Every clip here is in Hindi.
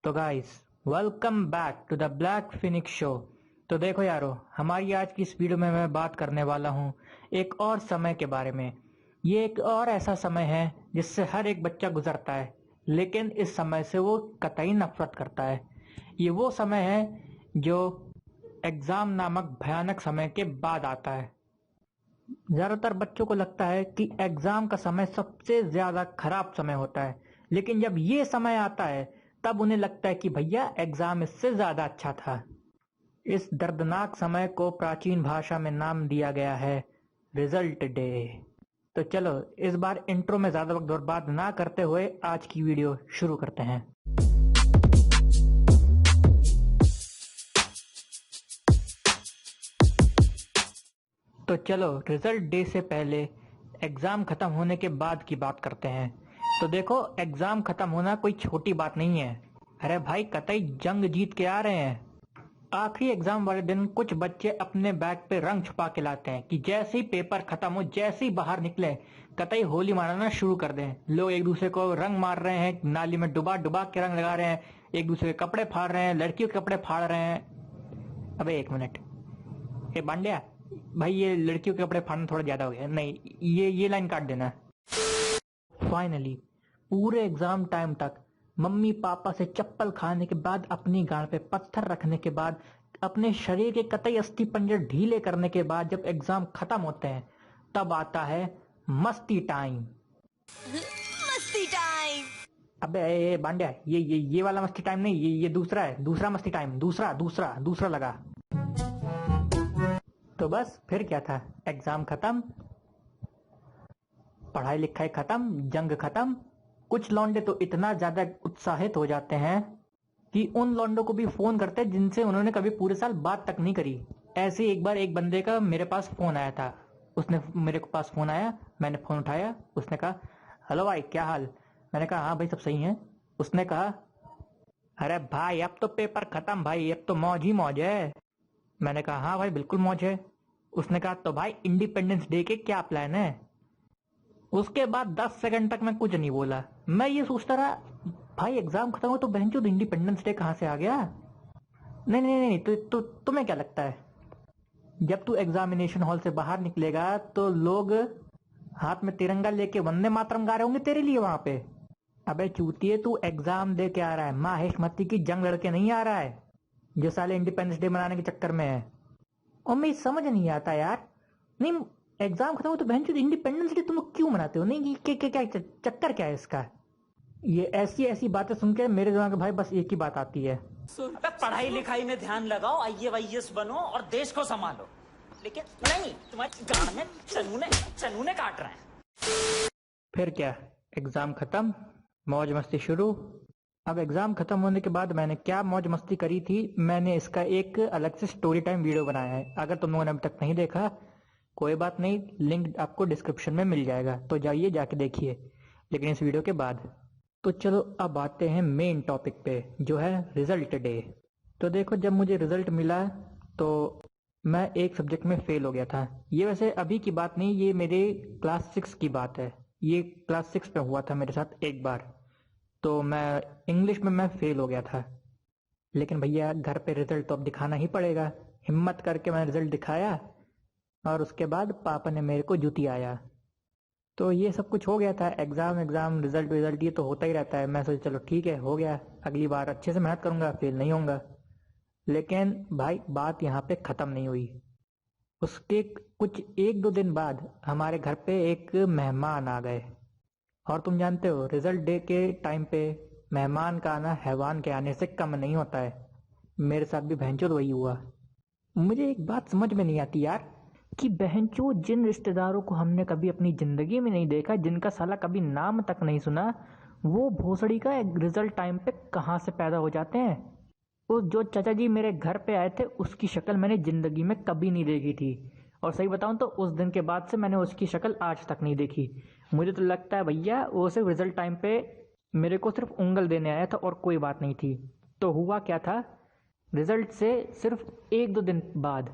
तो guys, welcome back to the Black Phoenix show. तो देखो यारो, हमारी आज की इस वीडियो में मैं बात करने वाला हूँ एक और समय के बारे में। ये एक और ऐसा समय है जिससे हर एक बच्चा गुजरता है, लेकिन इस समय से वो कतई नफरत करता है। ये वो समय है जो एग्जाम नामक भयानक समय के बाद आता है। ज्यादातर बच्चों को लगता है कि एग्जाम का समय सबसे ज्यादा खराब समय होता है, लेकिन जब ये समय आता है तब उन्हें लगता है कि भैया एग्जाम इससे ज्यादा अच्छा था। इस दर्दनाक समय को प्राचीन भाषा में नाम दिया गया है रिजल्ट डे। तो चलो इस बार इंट्रो में ज्यादा वक्त बर्बाद ना करते हुए आज की वीडियो शुरू करते हैं। तो चलो रिजल्ट डे से पहले एग्जाम खत्म होने के बाद की बात करते हैं। तो देखो, एग्जाम खत्म होना कोई छोटी बात नहीं है। अरे भाई, कतई जंग जीत के आ रहे हैं। आखिरी एग्जाम वाले दिन कुछ बच्चे अपने बैग पे रंग छुपा के लाते हैं कि जैसे ही पेपर खत्म हो, जैसे ही बाहर निकले, कतई होली मनाना शुरू कर दें। लोग एक दूसरे को रंग मार रहे हैं, नाली में डुबा डुबा के रंग लगा रहे हैं, एक दूसरे के कपड़े फाड़ रहे हैं, लड़कियों के कपड़े फाड़ रहे हैं। अबे एक मिनट, ए बांडिया भाई, ये लड़कियों के कपड़े फाड़ना थोड़ा ज्यादा हो गया। नहीं, ये लाइन काट देना। फाइनली पूरे एग्जाम टाइम तक मम्मी पापा से चप्पल खाने के बाद, अपनी गांड पे पत्थर रखने के बाद, अपने शरीर के कतई अस्थि पंजर ढीले करने के बाद जब एग्जाम खत्म होते हैं तब आता है मस्ती टाइम। मस्ती टाइम। अबे ए बांडिया, ये वाला मस्ती टाइम नहीं, ये दूसरा है, दूसरा मस्ती टाइम, दूसरा दूसरा दूसरा लगा। तो बस फिर क्या था, एग्जाम खत्म, पढ़ाई लिखाई खत्म, जंग खत्म। कुछ लौंडे तो इतना ज्यादा उत्साहित हो जाते हैं कि उन लौंडों को भी फोन करते हैं जिनसे उन्होंने कभी पूरे साल बात तक नहीं करी। ऐसे ही एक बार एक बंदे का मेरे पास फोन आया था। उसने मेरे पास फोन आया, मैंने फोन उठाया, उसने कहा हेलो भाई क्या हाल। मैंने कहा हाँ भाई सब सही है। उसने कहा अरे भाई अब तो पेपर खत्म भाई, अब तो मौज ही मौज है। मैंने कहा हाँ भाई बिल्कुल मौज है। उसने कहा तो भाई इंडिपेंडेंस डे के क्या प्लान है। उसके बाद 10 सेकंड तक मैं कुछ नहीं बोला। मैं ये सोचता रहा, भाई एग्जाम खत्म हो तो बहनचोद इंडिपेंडेंस डे कहां से आ गया। नहीं नहीं नहीं, तुम्हें क्या लगता है, जब तू एग्जामिनेशन हॉल से बाहर निकलेगा तो लोग हाथ में तिरंगा लेके वंदे मातरम गा रहे होंगे तेरे लिए वहां पे। अबे चूतिए, तू एग्जाम दे के आ रहा है, माहेशमती की जंग लड़के नहीं आ रहा है जो साले इंडिपेंडेंस डे मनाने के चक्कर में है। और मैं समझ नहीं आता यार। नहीं, एग्जाम खत्म हो तो बहन चोद इंडिपेंडेंस डे तुम क्यों मनाते हो। नहीं, क्या चक्कर क्या है इसका। ये ऐसी ऐसी बातें सुन के मेरे दिमाग में भाई बस एक ही बात आती है, अबे पढ़ाई लिखाई में ध्यान लगाओ, IAS बनो और देश को संभालो। लेकिन नहीं, तुम्हारी गांड में चनूने काट रहे हैं। फिर क्या, एग्जाम खत्म, मौज मस्ती शुरू। अब एग्जाम खत्म होने के बाद मैंने क्या मौज मस्ती करी थी, मैंने इसका एक अलग से स्टोरी टाइम वीडियो बनाया है। अगर तुम लोगों ने अभी तक नहीं देखा, कोई बात नहीं, लिंक आपको डिस्क्रिप्शन में मिल जाएगा, तो जाइए जाके देखिए, लेकिन इस वीडियो के बाद। तो चलो अब आते हैं मेन टॉपिक पे, जो है रिजल्ट डे। तो देखो, जब मुझे रिजल्ट मिला तो मैं एक सब्जेक्ट में फेल हो गया था। ये वैसे अभी की बात नहीं, ये मेरे क्लास 6 की बात है। ये क्लास 6 में हुआ था मेरे साथ एक बार। तो मैं इंग्लिश में मैं फेल हो गया था, लेकिन भैया घर पे रिजल्ट तो अब दिखाना ही पड़ेगा। हिम्मत करके मैंने रिजल्ट दिखाया और उसके बाद पापा ने मेरे को जूती आया। तो ये सब कुछ हो गया था, एग्जाम रिजल्ट ये तो होता ही रहता है। मैं सोचा चलो ठीक है, हो गया, अगली बार अच्छे से मेहनत करूंगा, फेल नहीं होऊंगा। लेकिन भाई बात यहाँ पे खत्म नहीं हुई। उसके कुछ एक दो दिन बाद हमारे घर पे एक मेहमान आ गए। और तुम जानते हो, रिजल्ट डे के टाइम पे मेहमान का आना हैवान के आने से कम नहीं होता है। मेरे साथ भी भैंचोद वही हुआ। मुझे एक बात समझ में नहीं आती यार, कि बहनचो जिन रिश्तेदारों को हमने कभी अपनी जिंदगी में नहीं देखा, जिनका साला कभी नाम तक नहीं सुना, वो भोसड़ी का रिजल्ट टाइम पे कहाँ से पैदा हो जाते हैं। उस जो चाचा जी मेरे घर पे आए थे, उसकी शक्ल मैंने जिंदगी में कभी नहीं देखी थी। और सही बताऊं तो उस दिन के बाद से मैंने उसकी शक्ल आज तक नहीं देखी। मुझे तो लगता है भैया वो सिर्फ रिजल्ट टाइम पे मेरे को सिर्फ उंगल देने आया था और कोई बात नहीं थी। तो हुआ क्या था, रिजल्ट से सिर्फ एक दो दिन बाद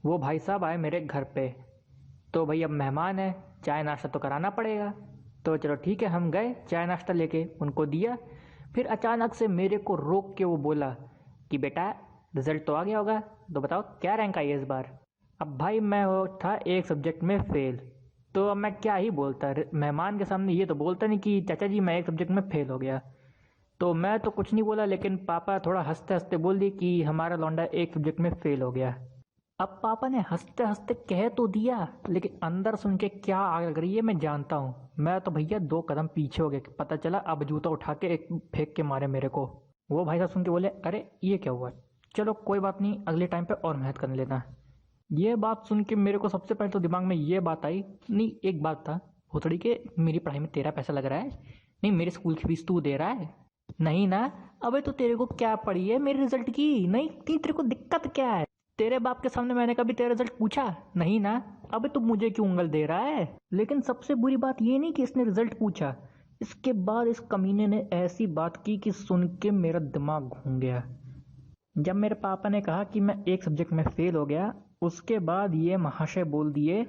वो भाई साहब आए मेरे घर पे। तो भाई अब मेहमान है, चाय नाश्ता तो कराना पड़ेगा। तो चलो ठीक है, हम गए चाय नाश्ता लेके, उनको दिया। फिर अचानक से मेरे को रोक के वो बोला कि बेटा रिजल्ट तो आ गया होगा, तो बताओ क्या रैंक आई है इस बार। अब भाई मैं वो था एक सब्जेक्ट में फेल, तो अब मैं क्या ही बोलता, मेहमान के सामने ये तो बोलता नहीं कि चाचा जी मैं एक सब्जेक्ट में फेल हो गया। तो मैं तो कुछ नहीं बोला, लेकिन पापा थोड़ा हंसते हंसते बोल दी कि हमारा लौंडा एक सब्जेक्ट में फेल हो गया। अब पापा ने हंसते हंसते कह तो दिया, लेकिन अंदर सुन के क्या आग लग रही है मैं जानता हूँ। मैं तो भैया 2 कदम पीछे हो गए, पता चला अब जूता उठा के एक फेंक के मारे मेरे को। वो भाई साहब सुन के बोले अरे ये क्या हुआ, चलो कोई बात नहीं, अगले टाइम पे और मेहनत कर लेना। ये बात सुन के मेरे को सबसे पहले तो दिमाग में ये बात आई, नहीं एक बात था भोसड़ी के, मेरी पढ़ाई में तेरा पैसा लग रहा है, नहीं मेरे स्कूल की फीस तू दे रहा है, नहीं ना। अबे तो तेरे को क्या पड़ी है मेरे रिजल्ट की, नहीं तेरे को दिक्कत क्या है, तेरे बाप के सामने मैंने कभी तेरा रिजल्ट पूछा, नहीं ना। अबे तू मुझे क्यों उंगल दे रहा है। लेकिन सबसे बुरी बात ये नहीं कि इसने रिजल्ट पूछा, इसके बाद इस कमीने ने ऐसी बात की कि सुन के मेरा दिमाग घूम गया। जब मेरे पापा ने कहा कि मैं एक सब्जेक्ट में फेल हो गया, उसके बाद ये महाशय बोल दिए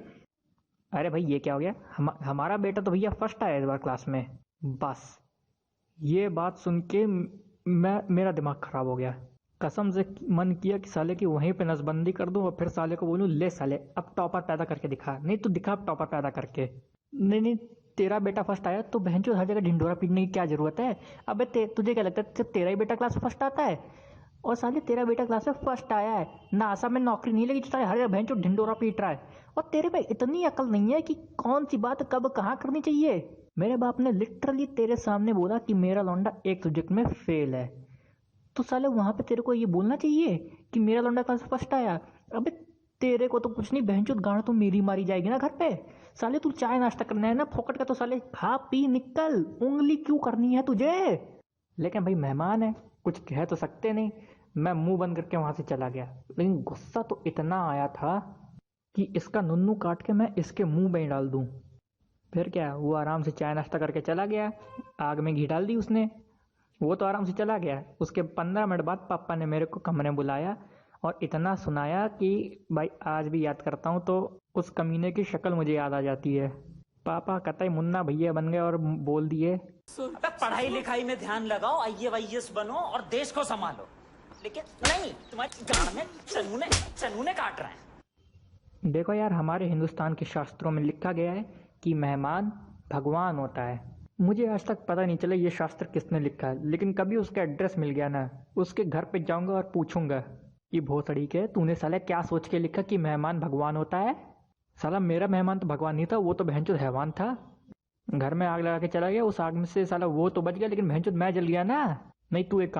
अरे भाई ये क्या हो गया, हमारा बेटा तो भैया फर्स्ट आया इस बार क्लास में। बस ये बात सुन के मेरा दिमाग खराब हो गया। कसम से मन किया कि साले की वहीं पे नसबंदी कर दूं और फिर साले को बोलूं ले साले अब टॉपर पैदा करके दिखा, नहीं तो दिखा अब टॉपर पैदा करके। नहीं नहीं तेरा बेटा फर्स्ट आया तो बहन चो हर जगह ढिंडोरा पीटने की क्या जरूरत है। अबे तुझे क्या लगता है तेरा ही बेटा क्लास में फर्स्ट आता है, और साले तेरा बेटा क्लास में फर्स्ट आया है, नासा में नौकरी नहीं लगी तो साले हर जगह बहन चो ढिंडोरा पीट रहा है, और तेरे में इतनी अकल नहीं है कि कौन सी बात कब कहाँ करनी चाहिए। मेरे बाप ने लिटरली तेरे सामने बोला कि मेरा लौंडा एक सब्जेक्ट में फेल है, तो साले वहां पे तेरे को ये बोलना चाहिए कि मेरा लौंडा क्लास फर्स्ट आया। अबे तेरे को तो कुछ नहीं बहनचोद गांड तो मेरी मारी जाएगी ना घर पे। साले तू चाय नाश्ता करना है ना फोकट का, तो साले खा पी निकल, उंगली क्यों करनी है तुझे। लेकिन भाई मेहमान है कुछ कह तो सकते नहीं, मैं मुंह बंद करके वहां से चला गया। लेकिन गुस्सा तो इतना आया था कि इसका नुन्नू काट के मैं इसके मुंह में ही डाल दूं। फिर क्या, वो आराम से चाय नाश्ता करके चला गया, आग में घी डाल दी उसने, वो तो आराम से चला गया। उसके 15 मिनट बाद पापा ने मेरे को कमरे में बुलाया और इतना सुनाया कि भाई आज भी याद करता हूँ तो उस कमीने की शक्ल मुझे याद आ जाती है। पापा कतई मुन्ना भैया बन गए और बोल दिए अबे पढ़ाई लिखाई में ध्यान लगाओ, IAS बनो और देश को संभालो, लेकिन नहीं तुम्हारी गांड में चनूने काट रहे हैं। देखो यार हमारे हिंदुस्तान के शास्त्रों में लिखा गया है कि मेहमान भगवान होता है। मुझे आज तक पता नहीं चला ये शास्त्र किसने लिखा है, लेकिन कभी उसका एड्रेस मिल गया ना, उसके घर पे जाऊंगा और पूछूंगा कि भोसड़ी के तूने साला क्या सोच के लिखा कि मेहमान भगवान होता है। साला मेरा मेहमान तो भगवान नहीं था, वो तो बहनचोद हैवान था। घर में आग लगा के चला गया, उस आग में से साला वो तो बच गया लेकिन बहनचोद मैं जल गया ना। नहीं तू एक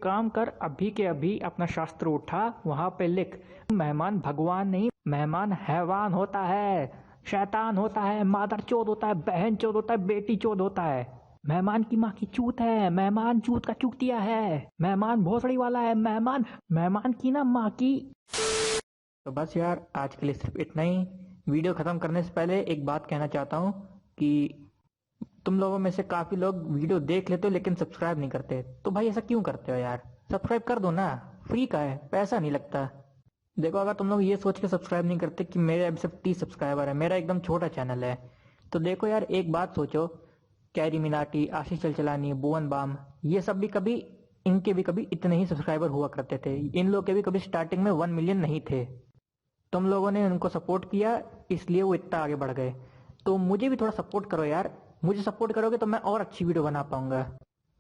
काम कर अभी के अभी अपना शास्त्र उठा, वहां पे लिख मेहमान भगवान नहीं मेहमान हैवान होता है, शैतान होता है, मादर चोद होता है, बहन चोद होता है, बेटी चोद होता है, मेहमान की माँ की चूत है, मेहमान चूत का चूतिया है, मेहमान भोसड़ी वाला है, मेहमान की ना माँ की। तो बस यार आज के लिए सिर्फ इतना ही। वीडियो खत्म करने से पहले एक बात कहना चाहता हूँ कि तुम लोगों में से काफी लोग वीडियो देख लेते हो लेकिन सब्सक्राइब नहीं करते, तो भाई ऐसा क्यों करते हो यार, सब्सक्राइब कर दो ना, फ्री का है, पैसा नहीं लगता। देखो अगर तुम लोग ये सोच के सब्सक्राइब नहीं करते कि मेरे अभी सिर्फ 30 सब्सक्राइबर है, मेरा एकदम छोटा चैनल है, तो देखो यार एक बात सोचो, कैरी मिनाटी, आशीष चलचलानी, भुवन बाम, ये सब भी कभी इनके भी कभी इतने ही सब्सक्राइबर हुआ करते थे, इन लोग के भी कभी स्टार्टिंग में 1 मिलियन नहीं थे। तुम लोगों ने उनको सपोर्ट किया इसलिए वो इतना आगे बढ़ गए, तो मुझे भी थोड़ा सपोर्ट करो यार। मुझे सपोर्ट करोगे तो मैं और अच्छी वीडियो बना पाऊंगा,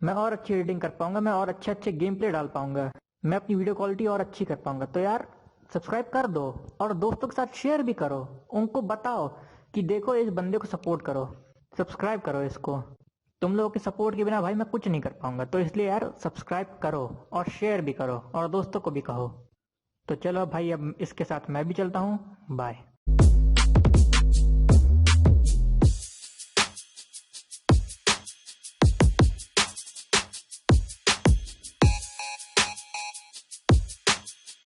मैं और अच्छी एडिटिंग कर पाऊंगा, मैं और अच्छे अच्छे गेम प्ले डाल पाऊंगा, मैं अपनी वीडियो क्वालिटी और अच्छी कर पाऊंगा। तो यार सब्सक्राइब कर दो और दोस्तों के साथ शेयर भी करो, उनको बताओ कि देखो इस बंदे को सपोर्ट करो, सब्सक्राइब करो इसको। तुम लोगों के सपोर्ट के बिना भाई मैं कुछ नहीं कर पाऊंगा, तो इसलिए यार सब्सक्राइब करो और शेयर भी करो और दोस्तों को भी कहो। तो चलो भाई अब इसके साथ मैं भी चलता हूँ, बाय।